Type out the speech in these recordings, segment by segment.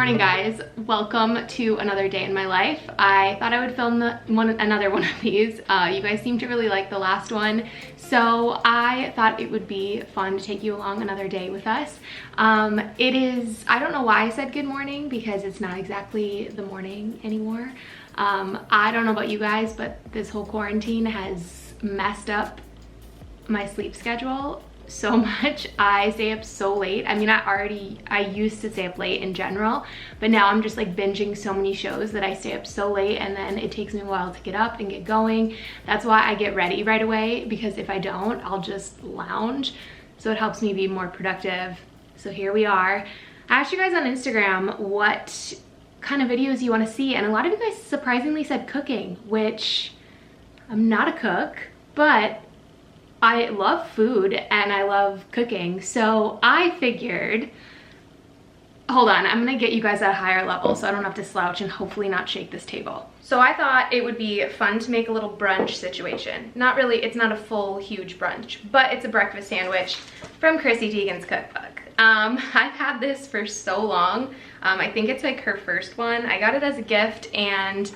morning, guys. Welcome to another day in my life. I thought I would film another one of these. You guys seem to really like the last one, so I thought it would be fun to take you along another day with us. It is, I don't know why I said good morning, because it's not exactly the morning anymore. I don't know about you guys, but this whole quarantine has messed up my sleep schedule so much. I stay up so late. I mean, I used to stay up late in general, but now I'm just like binging so many shows that I stay up so late, and then it takes me a while to get up and get going. That's why I get ready right away, because if I don't, I'll just lounge. So it helps me be more productive. So here we are. I asked you guys on Instagram what kind of videos you want to see, and a lot of you guys surprisingly said cooking, which I'm not a cook, but I love food and I love cooking. So I figured, hold on, I'm gonna get you guys at a higher level so I don't have to slouch and hopefully not shake this table. So I thought it would be fun to make a little brunch situation. Not really, it's not a full huge brunch, but it's a breakfast sandwich from Chrissy Teigen's cookbook. I've had this for so long. I think it's like her first one. I got it as a gift, and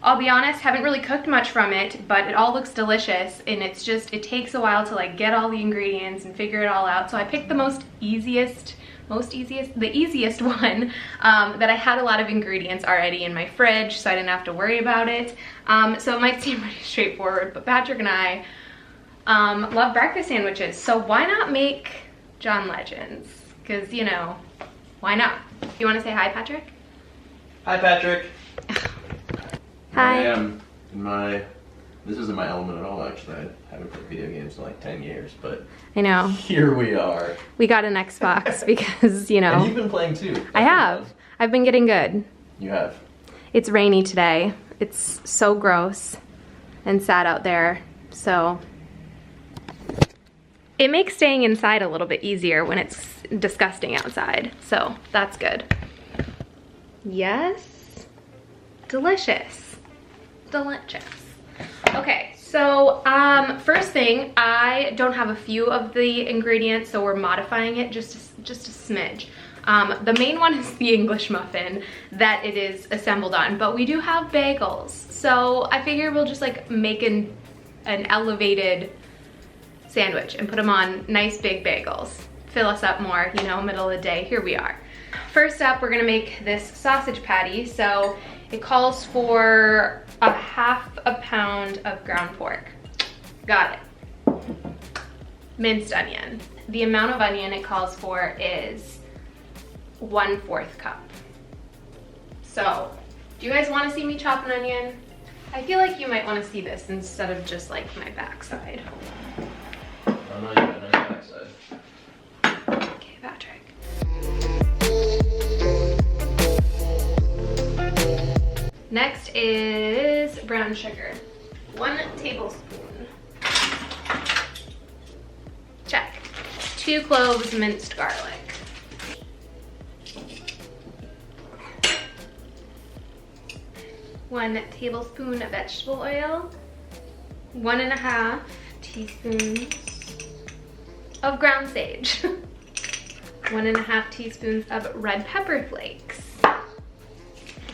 I'll be honest, haven't really cooked much from it, but it all looks delicious, and it's just, it takes a while to like get all the ingredients and figure it all out. So I picked the easiest one that I had a lot of ingredients already in my fridge, so I didn't have to worry about it. So it might seem pretty straightforward, but Patrick and I love breakfast sandwiches, so why not make John Legend's? Because, you know, why not? You want to say hi, Patrick? Hi, Patrick. Hi. I am this isn't my element at all, actually. I haven't played video games in like 10 years, but I know. Here we are. We got an Xbox because, you know. And you've been playing too. I have. I've been getting good. You have. It's rainy today. It's so gross and sad out there, so it makes staying inside a little bit easier when it's disgusting outside, so that's good. Yes. Delicious. Delicious. Okay, so first thing, I don't have a few of the ingredients, so we're modifying it just a smidge. The main one is the English muffin that it is assembled on, but we do have bagels, so I figure we'll just like make an elevated sandwich and put them on nice big bagels. Fill us up more, you know, middle of the day. Here we are. First up, we're gonna make this sausage patty. So it calls for a half a pound of ground pork. Got it. Minced onion. The amount of onion it calls for is 1/4 cup. So, do you guys want to see me chop an onion? I feel like you might want to see this instead of just like my backside. I know you got no backside. Okay, Patrick. Next is brown sugar. 1 tablespoon. Check. 2 cloves minced garlic. 1 tablespoon of vegetable oil. 1.5 teaspoons of ground sage. 1.5 teaspoons of red pepper flakes.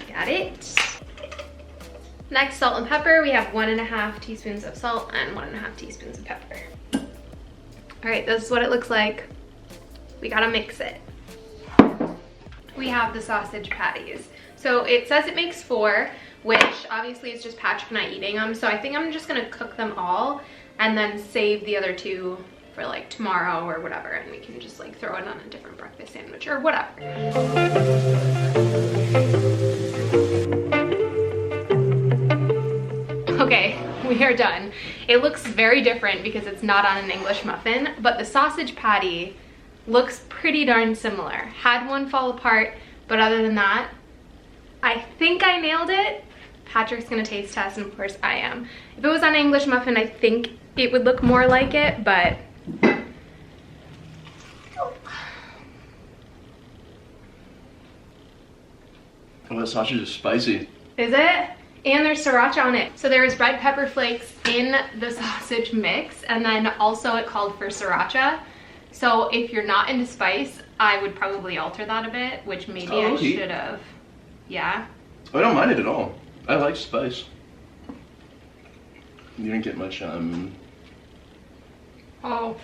Got it. Next, salt and pepper. We have 1.5 teaspoons of salt and 1.5 teaspoons of pepper. All right, this is what it looks like. We gotta mix it. We have the sausage patties. So it says it makes 4, which obviously is just Patrick and I eating them. So I think I'm just gonna cook them all and then save the other 2 for like tomorrow or whatever, and we can just like throw it on a different breakfast sandwich or whatever. Okay, we are done. It looks very different because it's not on an English muffin, but the sausage patty looks pretty darn similar. Had one fall apart, but other than that, I think I nailed it. Patrick's gonna taste test, and of course I am. If it was on an English muffin, I think it would look more like it, but Oh, that sausage is spicy. Is it? And there's sriracha on it. So there's red pepper flakes in the sausage mix, and then also it called for sriracha. So if you're not into spice, I would probably alter that a bit, which maybe I should have. Yeah. I don't mind it at all. I like spice. You didn't get much, Oh,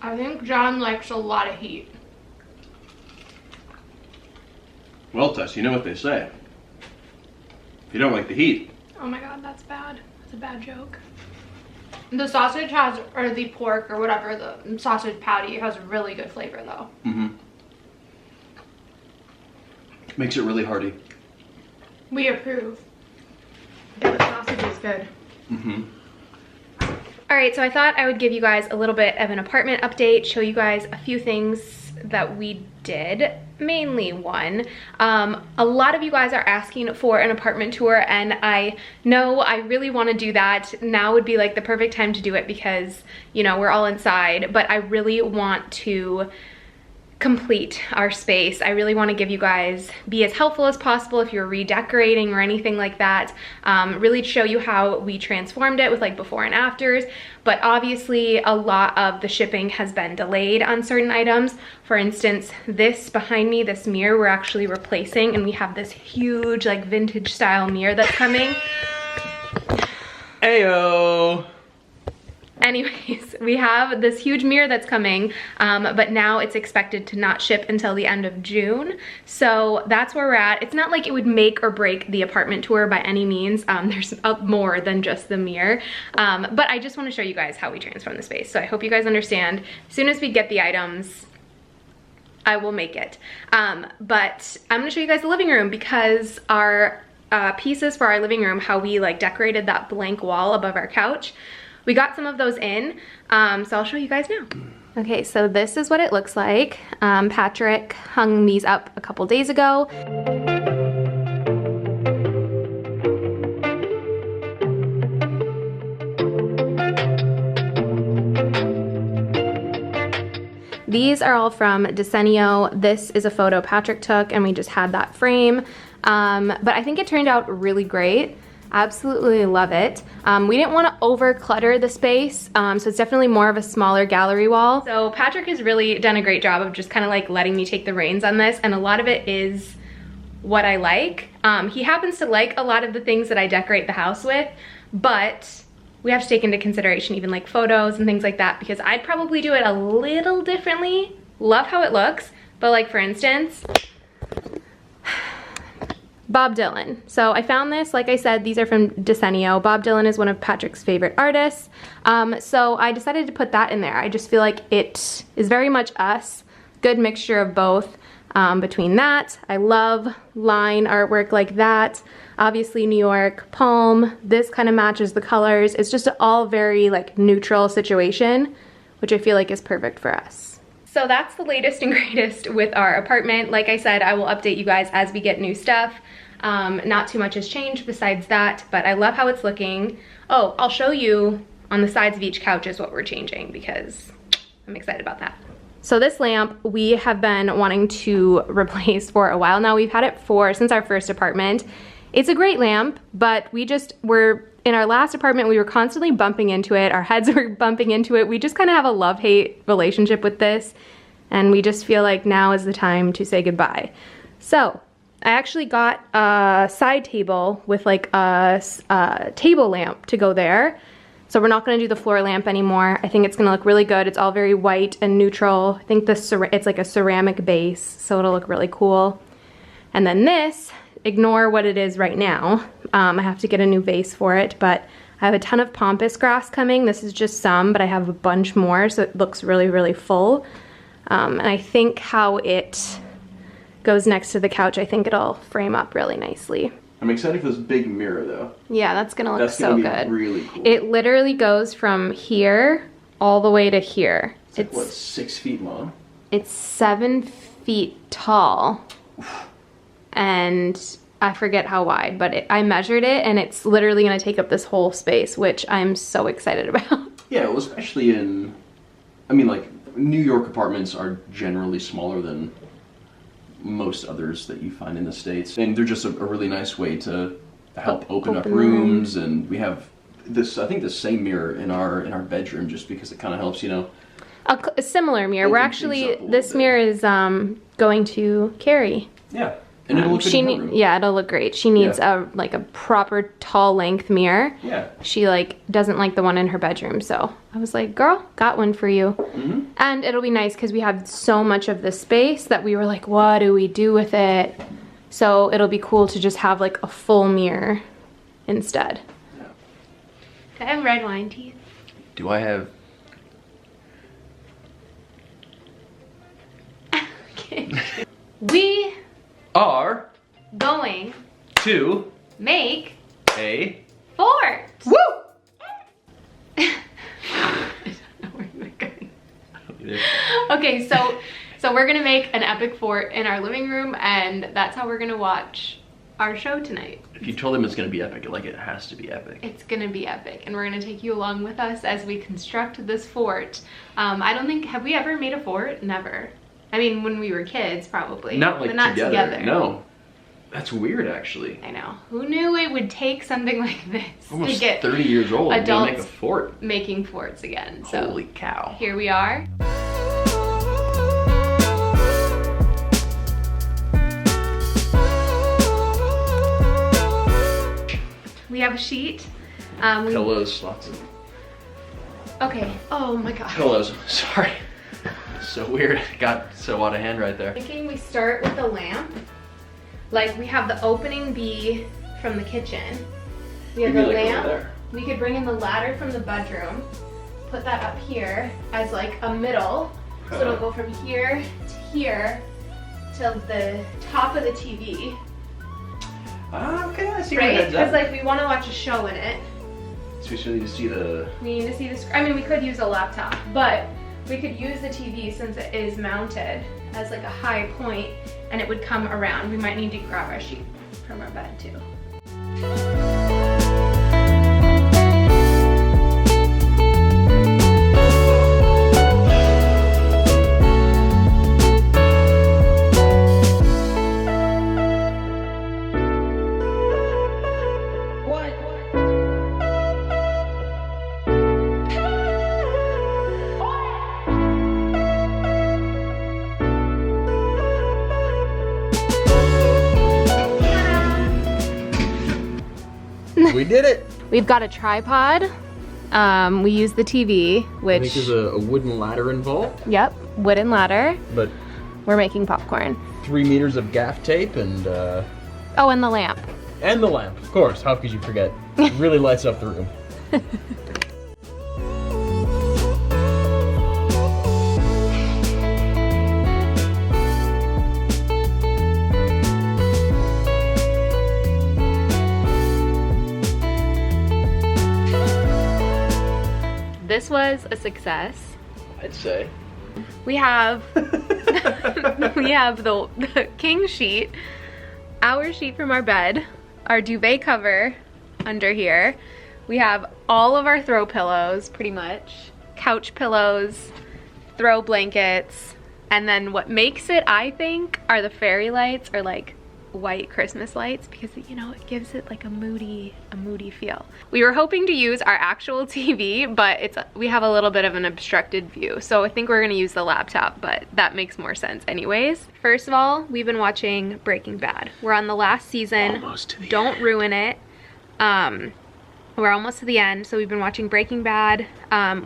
I think John likes a lot of heat. Well, Tess, you know what they say. If you don't like the heat. Oh my god, that's bad. That's a bad joke. The sausage has, or the pork or whatever, the sausage patty has really good flavor though. Mm-hmm. Makes it really hearty. We approve. Yeah, the sausage is good. Mm-hmm. All right, so I thought I would give you guys a little bit of an apartment update, show you guys a few things that we did, mainly one. A lot of you guys are asking for an apartment tour, and I know I really want to do that. Now would be like the perfect time to do it because, you know, we're all inside, but I really want to complete our space. I really want to give you guys, be as helpful as possible if you're redecorating or anything like that. Really show you how we transformed it with like before and afters. But obviously a lot of the shipping has been delayed on certain items. For instance, this behind me, this mirror, we're actually replacing, and we have this huge like vintage style mirror that's coming. Ayo! Anyways, we have this huge mirror that's coming, but now it's expected to not ship until the end of June. So that's where we're at. It's not like it would make or break the apartment tour by any means. There's more than just the mirror. But I just want to show you guys how we transform the space. So I hope you guys understand. As soon as we get the items, I will make it. But I'm gonna show you guys the living room because our pieces for our living room, how we like decorated that blank wall above our couch, we got some of those in, so I'll show you guys now. Okay, so this is what it looks like. Patrick hung these up a couple days ago. These are all from Desenio. This is a photo Patrick took, and we just had that frame. But I think it turned out really great. Absolutely love it. We didn't want to over clutter the space, so it's definitely more of a smaller gallery wall. So Patrick has really done a great job of just kind of like letting me take the reins on this, and a lot of it is what I like. He happens to like a lot of the things that I decorate the house with, but we have to take into consideration even like photos and things like that, because I'd probably do it a little differently. Love how it looks, but like for instance, Bob Dylan. So I found this, like I said, these are from Desenio. Bob Dylan is one of Patrick's favorite artists. So I decided to put that in there. I just feel like it is very much us. Good mixture of both between that. I love line artwork like that. Obviously New York, palm. This kind of matches the colors. It's just an all very like neutral situation, which I feel like is perfect for us. So that's the latest and greatest with our apartment. Like I said, I will update you guys as we get new stuff. Not too much has changed besides that, but I love how it's looking. Oh, I'll show you on the sides of each couch is what we're changing because I'm excited about that. So this lamp we have been wanting to replace for a while now. We've had it since our first apartment. It's a great lamp, but in our last apartment, we were constantly bumping into it. Our heads were bumping into it. We just kind of have a love-hate relationship with this, and we just feel like now is the time to say goodbye. So I actually got a side table with like a table lamp to go there. So we're not gonna do the floor lamp anymore. I think it's gonna look really good. It's all very white and neutral. I think it's like a ceramic base, so it'll look really cool. And then this, ignore what it is right now. I have to get a new vase for it, but I have a ton of pampas grass coming. This is just some, but I have a bunch more, so it looks really, really full. And I think how it goes next to the couch, I think it'll frame up really nicely. I'm excited for this big mirror though. Yeah, that's gonna look so good. That's gonna be really cool. It literally goes from here all the way to here. It's like, what, 6 feet long? It's 7 feet tall. And I forget how wide, but I measured it, and it's literally gonna take up this whole space, which I'm so excited about. Yeah, well, especially I mean, like, New York apartments are generally smaller than most others that you find in the States. And they're just a really nice way to help open up rooms. And we have this, I think, the same mirror in our bedroom just because it kind of helps, you know. A similar mirror. We're Open actually, things up a little this bit. mirror is going to Carrie. Yeah. And it'll look good in her room. Yeah, it'll look great. She needs Yeah. a proper tall length mirror. Yeah. She like doesn't like the one in her bedroom, so I was like, girl, got one for you. Mm-hmm. And it'll be nice because we have so much of the space that we were like, what do we do with it? So it'll be cool to just have like a full mirror instead. Yeah. Do I have red wine teeth? Do I have... Okay. We are going to make a fort. woo. I don't know where we're going. Okay, so we're gonna make an epic fort in our living room, and that's how we're gonna watch our show tonight. If you told them it's gonna be epic, like it has to be epic. It's gonna be epic, and we're gonna take you along with us as we construct this fort. I don't think, have we ever made a fort? Never. I mean, when we were kids, probably. Not like but not together. No. That's weird, actually. I know. Who knew it would take something like this Almost to get 30 years old. We're gonna make a adults fort. making forts again? So Holy cow. here we are. We have a sheet. Pillows, lots of Okay. Oh my god. pillows. Sorry. So weird. Got so out of hand right there. Thinking we start with the lamp. Like we have the opening be from the kitchen. We have the Maybe, like, over lamp. there. We could bring in the ladder from the bedroom. Put that up here as like a middle. So it'll go from here to here till the top of the TV. Okay, I see where your Right? head's Because at. like we want to watch a show in it. So we still need to see the... We need to see the screen. I mean, we could use a laptop, but we could use the TV since it is mounted as like a high point, and it would come around. We might need to grab our sheet from our bed too. We did it! We've got a tripod. We use the TV, I which, think there's a wooden ladder involved, yep, wooden ladder. but We're making popcorn. 3 meters of gaff tape and Oh, and the lamp. the lamp. Of course, how could you forget? It really lights up the room. This was a success. I'd say. We have we have the king sheet, our sheet from our bed, our duvet cover under here. We have all of our throw pillows, pretty much, couch pillows, throw blankets, and then what makes it, I think, are the fairy lights, or like white Christmas lights, because you know it gives it like a moody feel. We were hoping to use our actual TV, but we have a little bit of an obstructed view, so I think we're gonna use the laptop, but that makes more sense anyways. First of all, we've been watching Breaking Bad. We're on the last season. Almost to the Don't end. ruin it. We're almost to the end, so we've been watching Breaking Bad.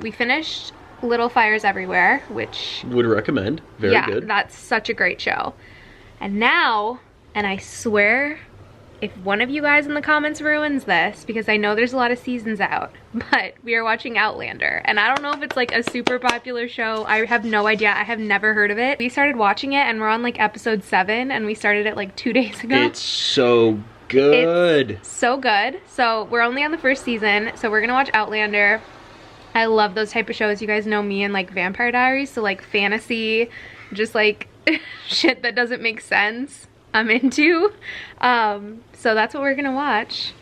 We finished Little Fires Everywhere, which Would recommend. Very yeah, good. that's such a great show. And now, and I swear, if one of you guys in the comments ruins this, because I know there's a lot of seasons out, but we are watching Outlander. And I don't know if it's like a super popular show. I have no idea. I have never heard of it. We started watching it and we're on like episode 7, and we started it like 2 days ago. It's so good. It's so good. So we're only on the first season, so we're gonna watch Outlander. I love those type of shows. You guys know me and like Vampire Diaries, so like fantasy, just like shit that doesn't make sense, I'm into. So that's what we're gonna watch.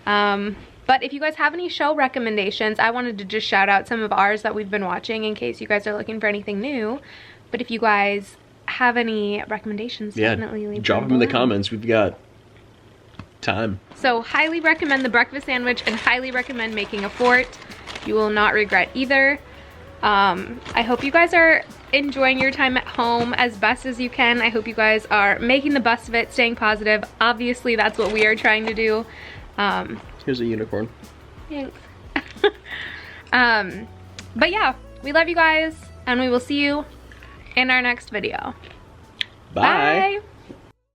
But if you guys have any show recommendations, I wanted to just shout out some of ours that we've been watching in case you guys are looking for anything new. But if you guys have any recommendations, definitely leave drop them in the below. comments. We've got time. So highly recommend the breakfast sandwich and highly recommend making a fort. You will not regret either. I hope you guys are enjoying your time at home as best as you can. I hope you guys are making the best of it, staying positive. Obviously, that's what we are trying to do. Here's a unicorn. Thanks. But yeah, we love you guys, and we will see you in our next video. Bye. Bye.